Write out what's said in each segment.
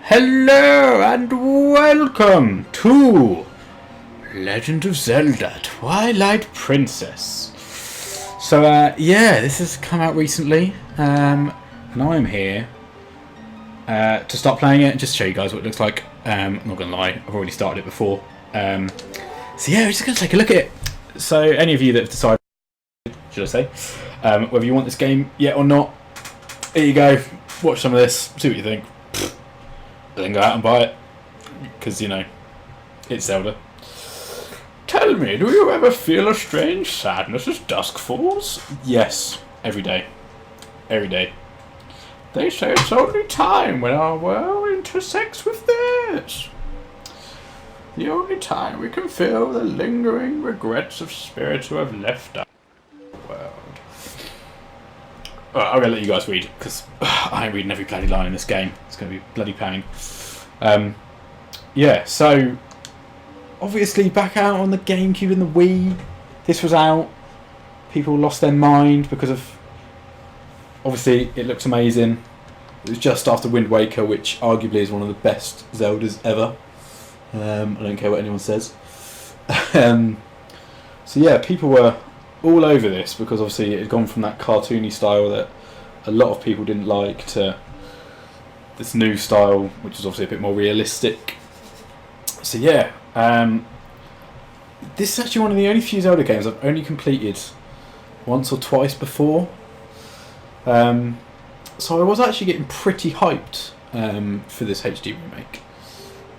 Hello and welcome to Legend of Zelda Twilight Princess. So yeah, this has come out recently, and I'm here to start playing it and just show you guys what it looks like. I'm not gonna lie, I've already started it before. So yeah, we're just gonna take a look at it. So any of you that have decided, should I say, whether you want this game yet or not, here you go. Watch some of this, see what you think. Then go out and buy it, because, you know, it's Zelda. Tell me, do you ever feel a strange sadness as dusk falls? Yes, every day. Every day. They say it's only time when our world intersects with theirs. The only time we can feel the lingering regrets of spirits who have left our world. I'm going to let you guys read, because I ain't reading every bloody line in this game. It's going to be bloody pain. Yeah, so obviously back out on the GameCube and the Wii, this was out. People lost their mind because of, obviously it looks amazing. It was just after Wind Waker, which arguably is one of the best Zeldas ever. I don't care what anyone says. So yeah, people were all over this because obviously it had gone from that cartoony style that a lot of people didn't like to this new style, which is obviously a bit more realistic. So yeah, this is actually one of the only few Zelda games I've only completed once or twice before. So I was actually getting pretty hyped for this HD remake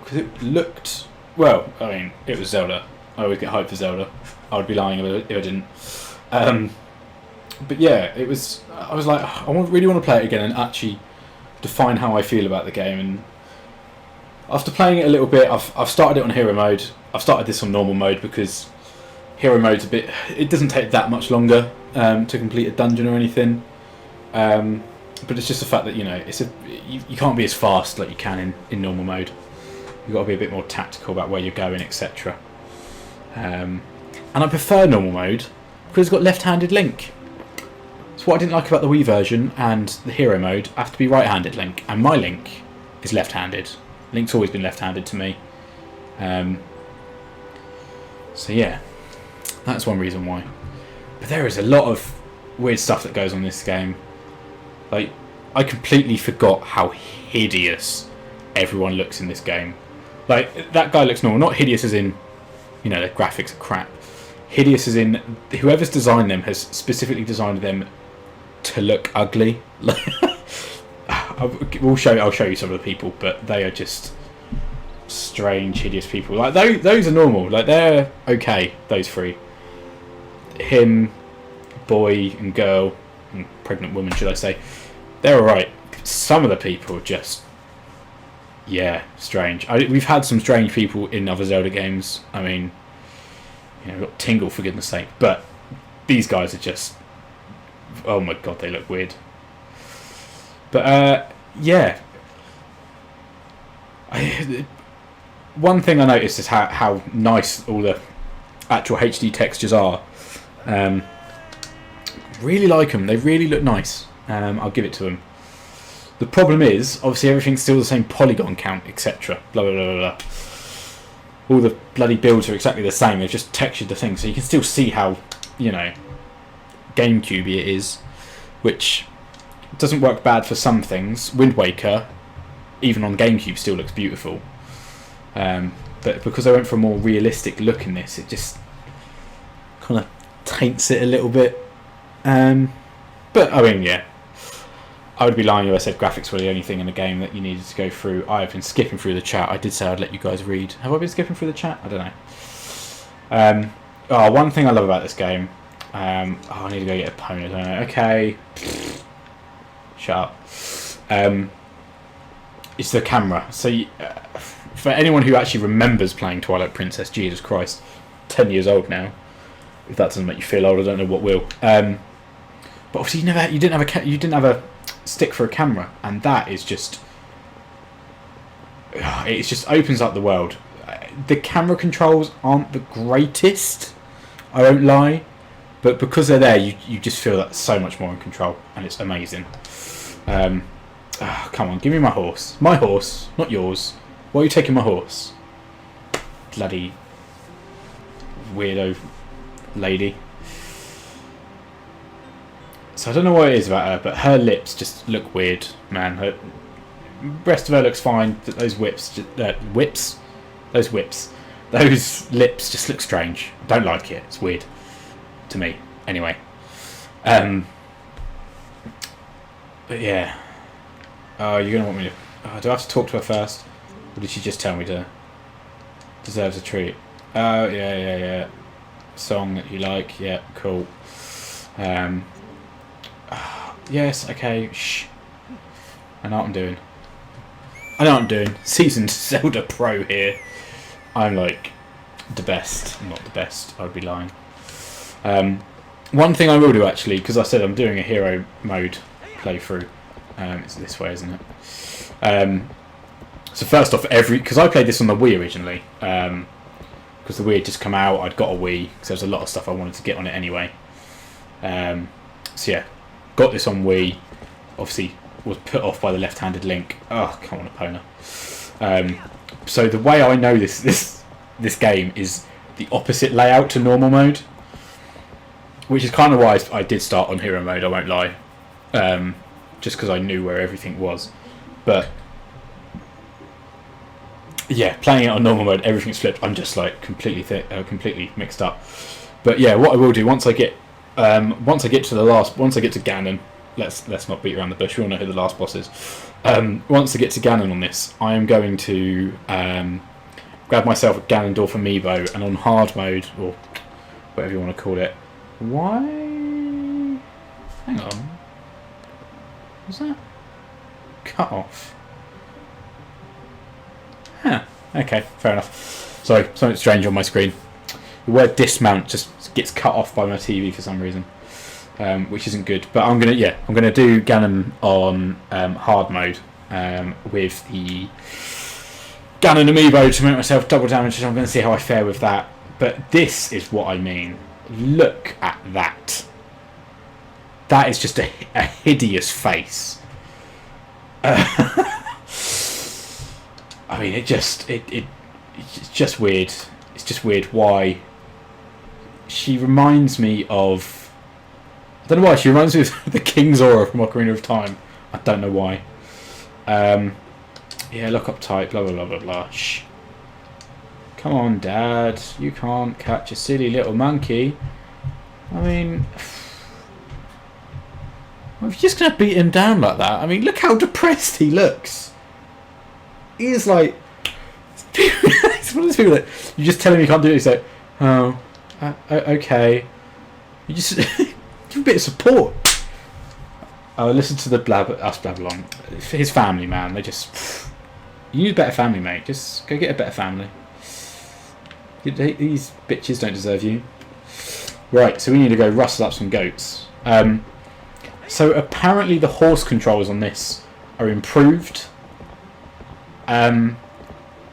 because it looked, well, I mean, it was Zelda. I always get hyped for Zelda. I would be lying if I didn't. But yeah, it was. I was like, I really want to play it again and actually define how I feel about the game. And after playing it a little bit, I've started it on hero mode. I've started this on normal mode because hero mode's a bit. It doesn't take that much longer to complete a dungeon or anything. But it's just the fact that you can't be as fast like you can in normal mode. You've got to be a bit more tactical about where you're going, etc. And I prefer normal mode because it's got left-handed Link. So what I didn't like about the Wii version and the hero mode, I have to be right-handed Link, and my Link is left-handed. Link's always been left-handed to me. So yeah, that's one reason why. But there is a lot of weird stuff that goes on in this game. Like, I completely forgot how hideous everyone looks in this game. Like, that guy looks normal, not hideous as in, the graphics are crap. Hideous as in, whoever's designed them has specifically designed them to look ugly. I'll show you some of the people, but they are just strange, hideous people. Like, those are normal. Like, they're okay, those three. Him, boy and girl, and pregnant woman, should I say. They're alright. Some of the people are just, yeah, strange. We've had some strange people in other Zelda games. I mean, we've got Tingle, for goodness sake. But these guys are just, oh my god, they look weird. But, yeah. One thing I noticed is how nice all the actual HD textures are. Really like them. They really look nice. I'll give it to them. The problem is, obviously, everything's still the same polygon count, etc. Blah, blah, blah, blah. All the bloody builds are exactly the same. They've just textured the thing, so you can still see how, GameCube-y it is, which doesn't work bad for some things. Wind Waker, even on GameCube, still looks beautiful. But because I went for a more realistic look in this, it just kind of taints it a little bit. But, I mean, yeah. I would be lying if I said graphics were the only thing in the game that you needed to go through. I've been skipping through the chat. I did say I'd let you guys read. Have I been skipping through the chat? I don't know. One thing I love about this game. I need to go get a pony, don't I? Okay. Shut up. It's the camera. So, for anyone who actually remembers playing Twilight Princess, Jesus Christ, 10 years old now. If that doesn't make you feel old, I don't know what will. But obviously, you didn't have a stick for a camera, and that is just, it just opens up the world. The camera controls aren't the greatest, I won't lie, but because they're there, you just feel that so much more in control, and it's amazing. Oh, come on, give me my horse. My horse, not yours. Why are you taking my horse? Bloody weirdo lady. So I don't know what it is about her, but her lips just look weird, man. Her rest of her looks fine, but those those lips just look strange. Don't like it. It's weird to me. Anyway, but yeah. Oh, you're gonna want me to? Oh, do I have to talk to her first, or did she just tell me to? Deserves a treat. Oh yeah. Song that you like? Yeah, cool. Yes. Okay. Shh. I know what I'm doing. Seasoned Zelda Pro here. I'm like the best. I'm not the best. I'd be lying. One thing I will do actually, because I said I'm doing a hero mode playthrough. It's this way, isn't it? So first off, because I played this on the Wii originally, because the Wii had just come out. I'd got a Wii because there was a lot of stuff I wanted to get on it anyway. So yeah, got this on Wii. Obviously, was put off by the left-handed Link. Oh, come on, Epona. So the way I know this game is the opposite layout to normal mode, which is kind of why I did start on hero mode. I won't lie, just because I knew where everything was. But yeah, playing it on normal mode, everything's flipped. I'm just like completely mixed up. But yeah, what I will do once I get to Ganon. Let's not beat around the bush. We all know who the last boss is. Once I get to Ganon on this, I am going to grab myself a Ganondorf amiibo, and on hard mode, or whatever you want to call it. Why? Hang on. Was that cut off? Huh. Okay, fair enough. Sorry, something strange on my screen. The word dismount just gets cut off by my TV for some reason. Which isn't good, but I'm gonna do Ganon on hard mode with the Ganon amiibo to make myself double damage, and I'm going to see how I fare with that. But this is what I mean. Look at that. That is just a hideous face. I mean, it's just weird. It's just weird. Why? She reminds me of. I don't know why. She reminds me of the King's Aura from Ocarina of Time. I don't know why. Yeah, look uptight. Blah blah blah blah blah. Shh. Come on, Dad. You can't catch a silly little monkey. I mean, we're just gonna beat him down like that. I mean, look how depressed he looks. He is like. It's one of those people that you just tell him you can't do it. He's like, oh, okay. You just. Give a bit of support. Oh, listen to the us blab along. His family, man. They just. You need a better family, mate. Just go get a better family. These bitches don't deserve you. Right, so we need to go rustle up some goats. So apparently the horse controls on this are improved. I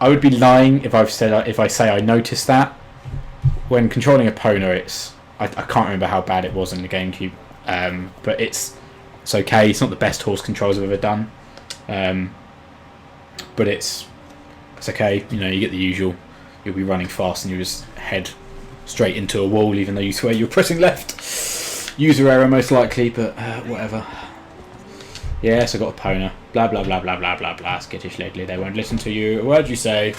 would be lying if I say I noticed that. When controlling Epona, it's. I can't remember how bad it was in the GameCube, but it's okay. It's not the best horse controls I've ever done, but it's okay. You know, you get the usual. You'll be running fast and you just head straight into a wall, even though you swear you're pressing left. User error most likely, but whatever. Yes, I got a Epona. Blah blah blah blah blah blah blah. Skittish lately, they won't listen to you. A word you say,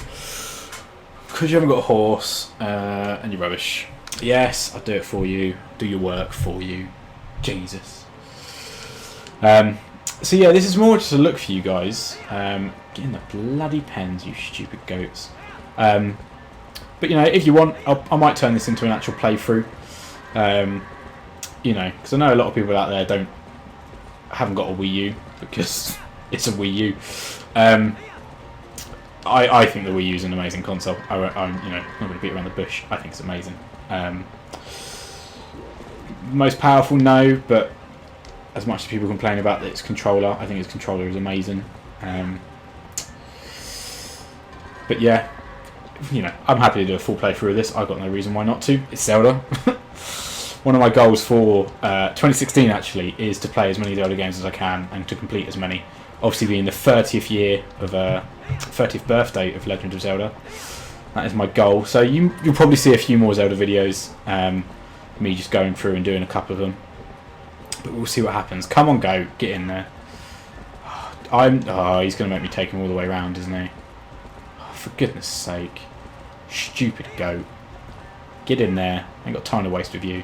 because you haven't got a horse and you're rubbish. Yes, I'll do it for you. Do your work for you. Jesus. So yeah, this is more just a look for you guys. Get in the bloody pens, you stupid goats. But you know, if you want, I might turn this into an actual playthrough. You know, because I know a lot of people out there haven't got a Wii U because it's a Wii U. I think the Wii U is an amazing console. I'm not going to beat around the bush. I think it's amazing. Most powerful, no, but as much as people complain about its controller, I think its controller is amazing. But yeah, you know, I'm happy to do a full playthrough of this. I've got no reason why not to. It's Zelda. One of my goals for 2016 actually is to play as many Zelda games as I can and to complete as many. obviously being the 30th year of 30th birthday of Legend of Zelda. That is my goal. So you'll probably see a few more Zelda videos. Me just going through and doing a couple of them. But we'll see what happens. Come on, go. Get in there. Oh, he's going to make me take him all the way around, isn't he? Oh, for goodness sake. Stupid goat. Get in there. Ain't got time to waste with you.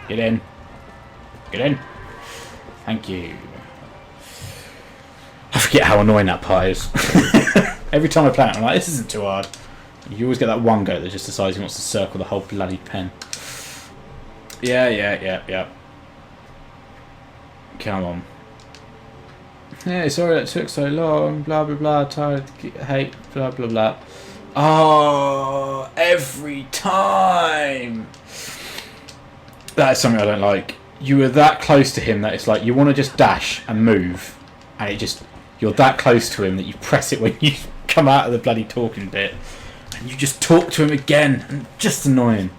Get in. Get in. Thank you. I forget how annoying that part is. Every time I play it, I'm like, this isn't too hard. You always get that one goat that just decides he wants to circle the whole bloody pen. Yeah. Come on. Yeah, sorry that took so long. Blah, blah, blah. Tired, hate, blah, blah, blah. Oh, every time. That is something I don't like. You were that close to him that it's like you want to just dash and move, and it just, you're that close to him that you press it when you come out of the bloody talking bit, and you just talk to him again, and just annoying.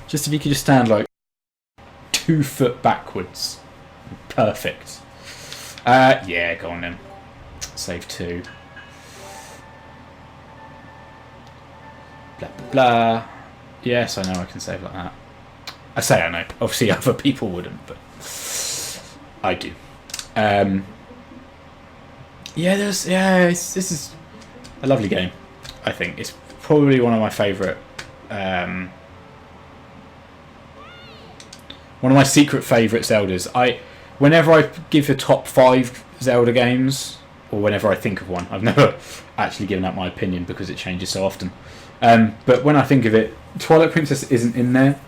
Just if you could just stand like 2 foot backwards. Perfect. Yeah, go on then. Save 2. Blah, blah, blah. Yes, I know I can save like that. I say I know. Obviously other people wouldn't, but I do. Yeah, this is a lovely game. I think it's probably one of my favourite. One of my secret favourite Zeldas. Whenever I give a top 5 Zelda games, or whenever I think of one, I've never actually given out my opinion because it changes so often. But when I think of it, Twilight Princess isn't in there.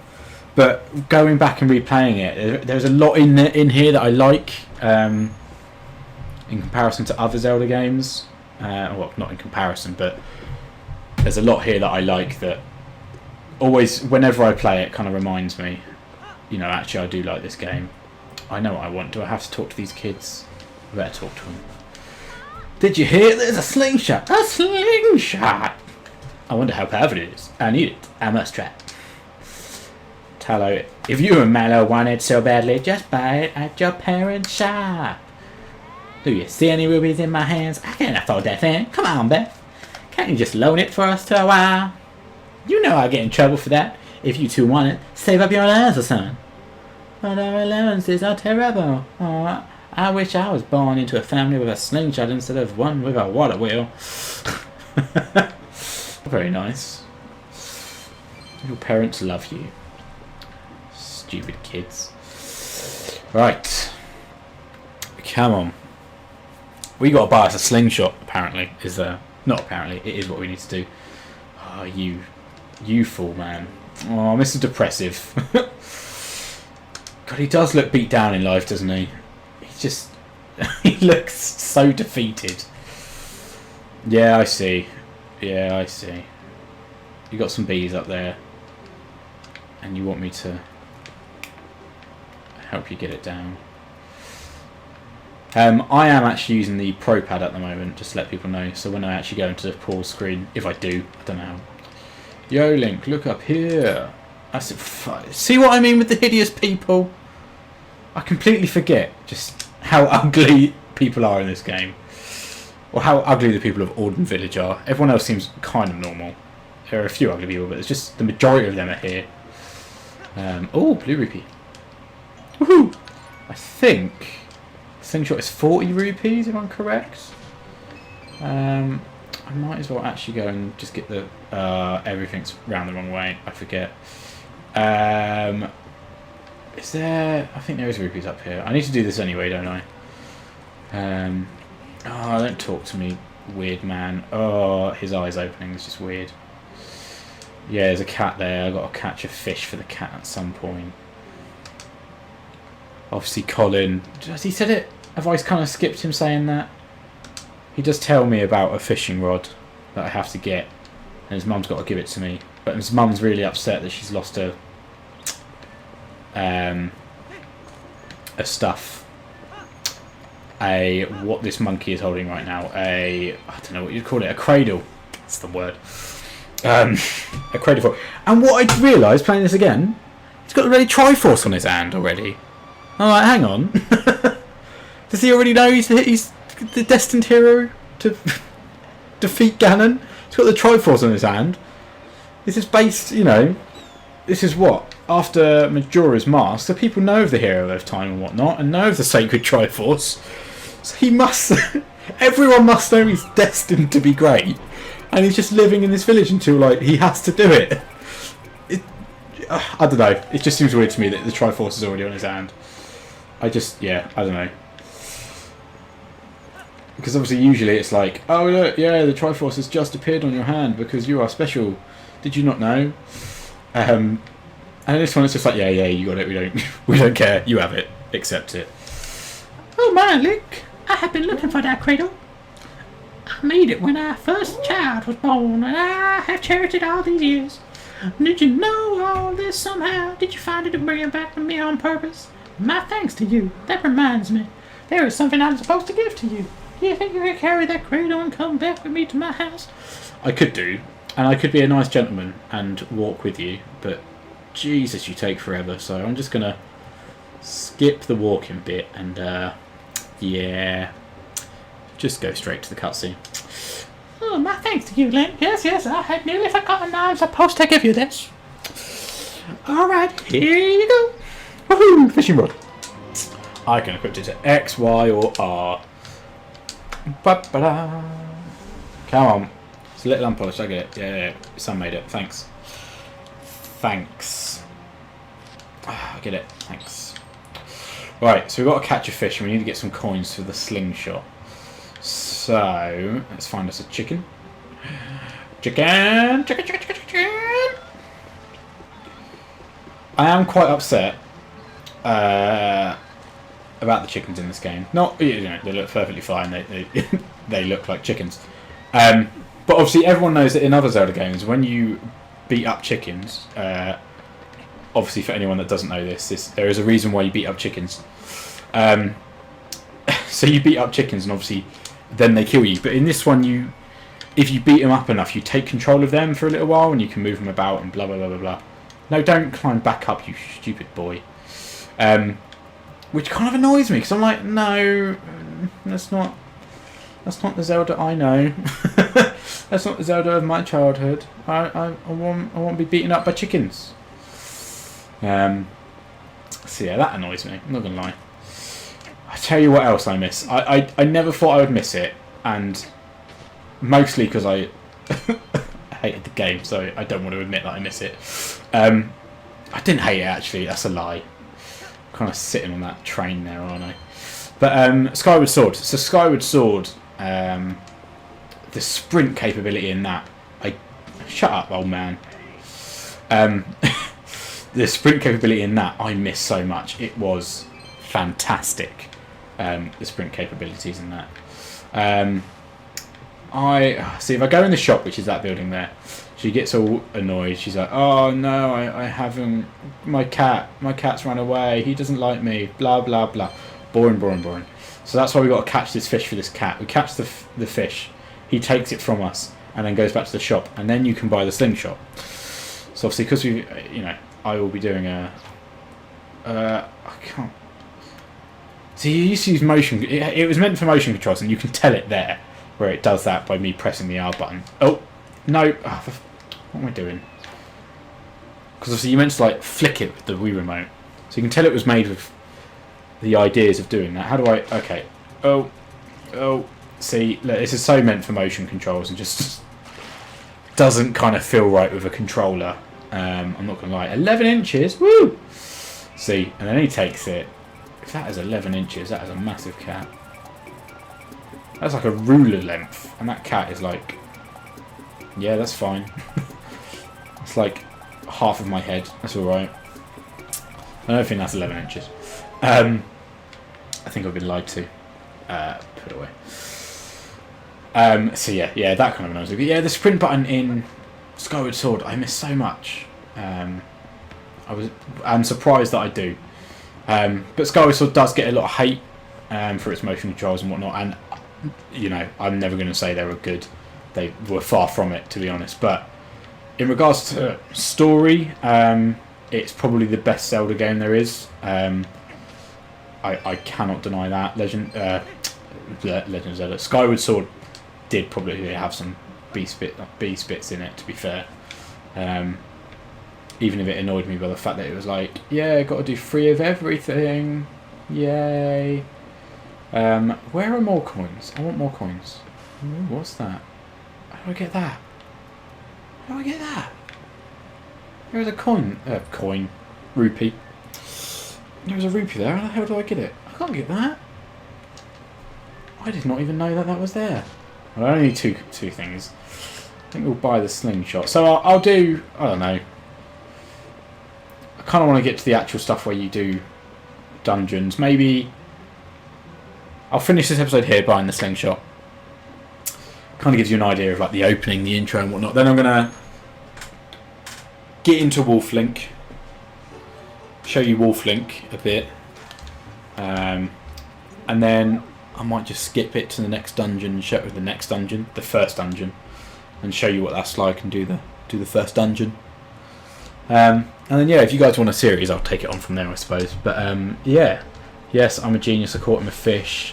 But going back and replaying it, there's a lot in here that I like in comparison to other Zelda games. Well, not in comparison, but there's a lot here that I like that always, whenever I play it, kind of reminds me, you know, actually I do like this game. I know what I want. Do I have to talk to these kids? I better talk to them. Did you hear? There's a slingshot. A slingshot! I wonder how powerful it is. I need it. I must try it. Tallow, if you and Mallow want it so badly, just buy it at your parents' shop. Do you see any rubies in my hands? I can't afford that thing. Come on, Beth. Can't you just loan it for us to a while? You know I'll get in trouble for that. If you two want it, save up your allowance or something. But our allowances are terrible. Oh, I wish I was born into a family with a slingshot instead of one with a water wheel. Very nice. Your parents love you. Stupid kids. Right. Come on. We got to buy us a slingshot, apparently. Not apparently, it is what we need to do. Oh, you fool, man. Oh, Mr. Depressive. God, he does look beat down in life, doesn't he? He looks so defeated. Yeah, I see. Yeah, I see. You got some bees up there. And you want me to help you get it down. I am actually using the Pro Pad at the moment, just to let people know. So when I actually go into the pause screen, if I do, I don't know. Yo, Link, look up here. See what I mean with the hideous people? I completely forget just how ugly people are in this game. Or how ugly the people of Auden Village are. Everyone else seems kind of normal. There are a few ugly people, but it's just the majority of them are here. Oh, blue rupee. Woohoo! I think slingshot is 40 rupees, if I'm correct. I might as well actually go and just get the... everything's round the wrong way. I forget. Is there... I think there is rupees up here. I need to do this anyway, don't I? Oh, don't talk to me, weird man. Oh, his eye's opening. It's just weird. Yeah, there's a cat there. I've got to catch a fish for the cat at some point. Obviously, Colin... Has he said it? Have I kind of skipped him saying that? He does tell me about a fishing rod that I have to get. And his mum's got to give it to me. But his mum's really upset that she's lost her... stuff. What this monkey is holding right now. I don't know what you'd call it. A cradle. That's the word. A cradle for... And what I realised, playing this again, he's got a really Triforce on his hand already. I'm like, hang on. Does he already know he's the destined hero to defeat Ganon? He's got the Triforce on his hand. This is based, you know, this is what? After Majora's Mask, the people know of the Hero of Time and whatnot, and know of the Sacred Triforce. So he must... everyone must know he's destined to be great. And he's just living in this village until, like, he has to do it. I don't know. It just seems weird to me that the Triforce is already on his hand. I don't know. Because obviously usually it's like, oh look, yeah, the Triforce has just appeared on your hand because you are special. Did you not know? And this one it's just like, yeah, you got it. We don't care. You have it. Accept it. Oh my, Link! I have been looking for that cradle. I made it when our first child was born, and I have cherished it all these years. Did you know all this somehow? Did you find it and bring it back to me on purpose? My thanks to you. That reminds me. There is something I'm supposed to give to you. Do you think you could carry that cradle and come back with me to my house? I could do. And I could be a nice gentleman and walk with you. But, Jesus, you take forever. So I'm just going to skip the walking bit and, yeah, just go straight to the cutscene. Oh, my thanks to you, Link. Yes, I had nearly forgotten I'm supposed to give you this. Alright, here you go. Woohoo! Fishing rod. I can equip it to X, Y, or R. Ba-ba-da. Come on. It's a little unpolished, I get it. Yeah. Son made it. Thanks. I get it. Thanks. Right, so we've got to catch a fish and we need to get some coins for the slingshot. So, let's find us a chicken. Chicken! I am quite upset about the chickens in this game. Not, you know, they look perfectly fine. They look like chickens. But obviously everyone knows that in other Zelda games, when you beat up chickens, obviously for anyone that doesn't know this, there is a reason why you beat up chickens. So you beat up chickens and obviously then they kill you. But in this one, if you beat them up enough, you take control of them for a little while and you can move them about and blah, blah, blah, blah, blah. No, don't climb back up, you stupid boy. Which kind of annoys me, because I'm like, no, that's not the Zelda I know. That's not the Zelda of my childhood. I want to be beaten up by chickens. So yeah, that annoys me, I'm not going to lie. I tell you what else I miss. I never thought I would miss it, and mostly because I hated the game, so I don't want to admit that I miss it. I didn't hate it actually, that's a lie. I'm kind of sitting on that train there, aren't I? But Skyward Sword. So Skyward Sword, the sprint capability in that. Shut up, old man. The sprint capability in that I miss so much. It was fantastic. The sprint capabilities in that. I see if I go in the shop, which is that building there, she gets all annoyed. She's like, oh no, I haven't, my cat's run away, he doesn't like me, blah blah blah. Boring. So that's why we got to catch this fish for this cat. We catch the fish, he takes it from us and then goes back to the shop, and then you can buy the slingshot. So obviously because we, you know, I will be doing a I can't. So you used to use motion. It was meant for motion controls, and you can tell it there where it does that by me pressing the R button. Oh no! Oh, what am I doing? Because obviously you meant to like flick it with the Wii remote, so you can tell it was made with the ideas of doing that. How do I? Okay. Oh. See, look, this is so meant for motion controls, and just doesn't kind of feel right with a controller. I'm not gonna lie. 11 inches. Woo! See, and then he takes it. If that is 11 inches, that is a massive cat. That's like a ruler length. And that cat is like... Yeah, that's fine. It's like half of my head. That's alright. I don't think that's 11 inches. I think I've been lied to. Put it away. So yeah, that kind of annoys me. But yeah, the sprint button in Skyward Sword, I miss so much. I'm surprised that I do. But Skyward Sword does get a lot of hate for its motion controls and whatnot, and you know, I'm never going to say they were good. They were far from it, to be honest. But in regards to story, it's probably the best Zelda game there is. I cannot deny that. Legend of Zelda Skyward Sword did probably have some B bits in it, to be fair. Even if it annoyed me by the fact that it was like, yeah, got to do 3 of everything, yay. Where are more coins? I want more coins. Ooh, what's that? How do I get that? How do I get that? There's a coin, rupee. There was a rupee there. How the hell do I get it? I can't get that. I did not even know that that was there. Well, I only need two things. I think we'll buy the slingshot. So I'll do, I don't know. I kind of want to get to the actual stuff where you do dungeons. Maybe I'll finish this episode here buying the slingshot. Kind of gives you an idea of like the opening, the intro and whatnot. Then I'm going to get into Wolf Link. Show you Wolf Link a bit. And then I might just skip it to the next dungeon, show the first dungeon, and show you what that's like, and do the first dungeon. And then yeah, if you guys want a series, I'll take it on from there, I suppose. But yeah, yes, I'm a genius. I caught him a fish.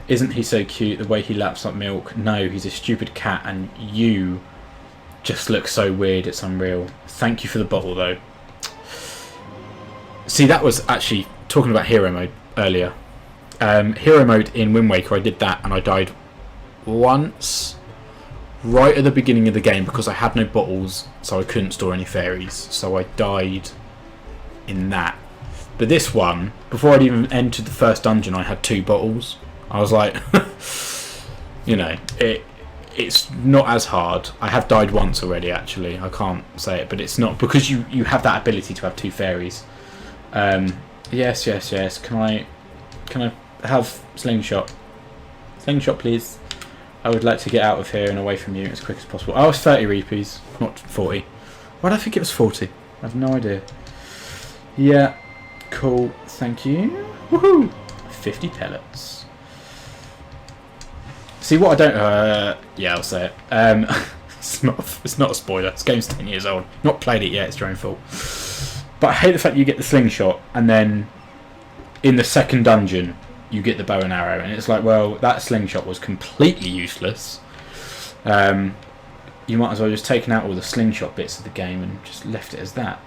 Isn't he so cute? The way he laps up milk. No, he's a stupid cat, and you just look so weird. It's unreal. Thank you for the bottle, though. See, that was actually talking about hero mode earlier. Hero mode in Wind Waker, I did that and I died once right at the beginning of the game because I had no bottles, so I couldn't store any fairies, so I died in that. But this one, before I'd even entered the first dungeon, I had 2 bottles. I was like, you know, it's not as hard. I have died once already, actually. I can't say it, but it's not because you have that ability to have 2 fairies. Yes. Can I have slingshot? Slingshot, please. I would like to get out of here and away from you as quick as possible. Oh, it's 30 rupees, not 40. Why did I think it was 40? I have no idea. Yeah, cool. Thank you. Woohoo! 50 pellets. See what I don't. Yeah, I'll say it. It's not a spoiler. This game's 10 years old. Not played it yet. It's your own fault. But I hate the fact you get the slingshot and then in the second dungeon you get the bow and arrow, and it's like, well, that slingshot was completely useless. You might as well just taken out all the slingshot bits of the game and just left it as that.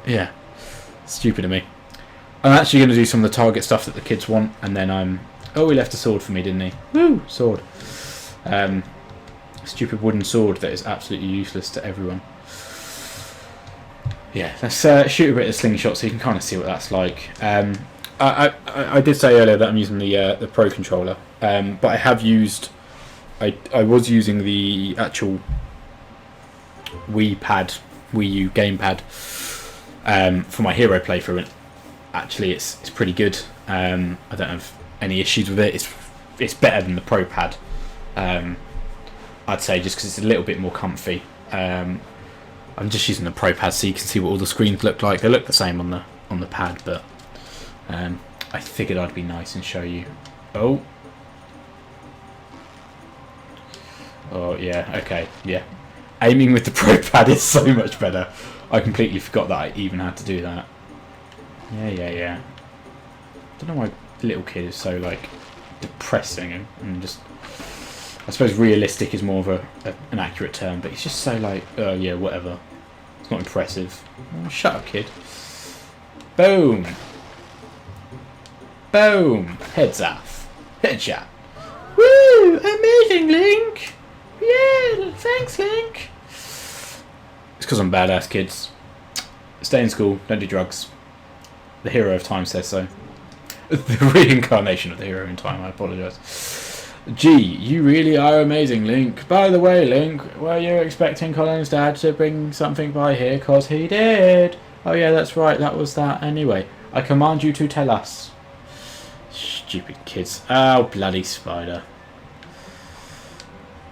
Yeah, stupid of me. I'm actually going to do some of the target stuff that the kids want, and then oh, he left a sword for me, didn't he? Woo, sword. Stupid wooden sword that is absolutely useless to everyone. Yeah, let's shoot a bit of slingshot so you can kind of see what that's like. I did say earlier that I'm using the Pro controller, but I have used. I was using the actual Wii U gamepad for my hero playthrough, and actually it's pretty good. I don't have any issues with it. It's better than the Pro pad. I'd say just because it's a little bit more comfy. I'm just using the Pro pad so you can see what all the screens look like. They look the same on the pad, but I figured I'd be nice and show you. Oh yeah, okay, yeah. Aiming with the Pro pad is so much better. I completely forgot that I even had to do that. Yeah. I don't know why little kid is so like depressing and just. I suppose realistic is more of an accurate term, but he's just so like, oh yeah, whatever. It's not impressive. Oh, shut up, kid. Boom. Boom. Heads off. Headshot. Woo! Amazing, Link! Yeah, thanks, Link. It's because I'm badass, kids. Stay in school, don't do drugs. The hero of time says so. The reincarnation of the hero in time, I apologise. Gee, you really are amazing, Link. By the way, Link, were you expecting Colin's dad to bring something by here? 'Cause he did. Oh yeah, that's right, that was that. Anyway, I command you to tell us. Stupid kids. Oh, bloody spider.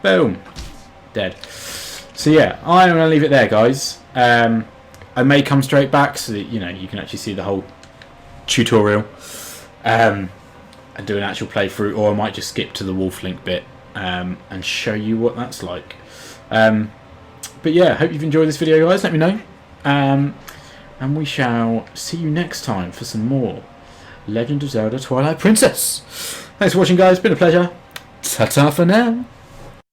Boom. Dead. So yeah, I'm going to leave it there, guys. I may come straight back so that, you know, you can actually see the whole tutorial. And do an actual playthrough, or I might just skip to the Wolf Link bit and show you what that's like. But yeah, hope you've enjoyed this video, guys. Let me know. and we shall see you next time for some more Legend of Zelda Twilight Princess. Thanks for watching, guys. Been a pleasure. Ta-ta for now.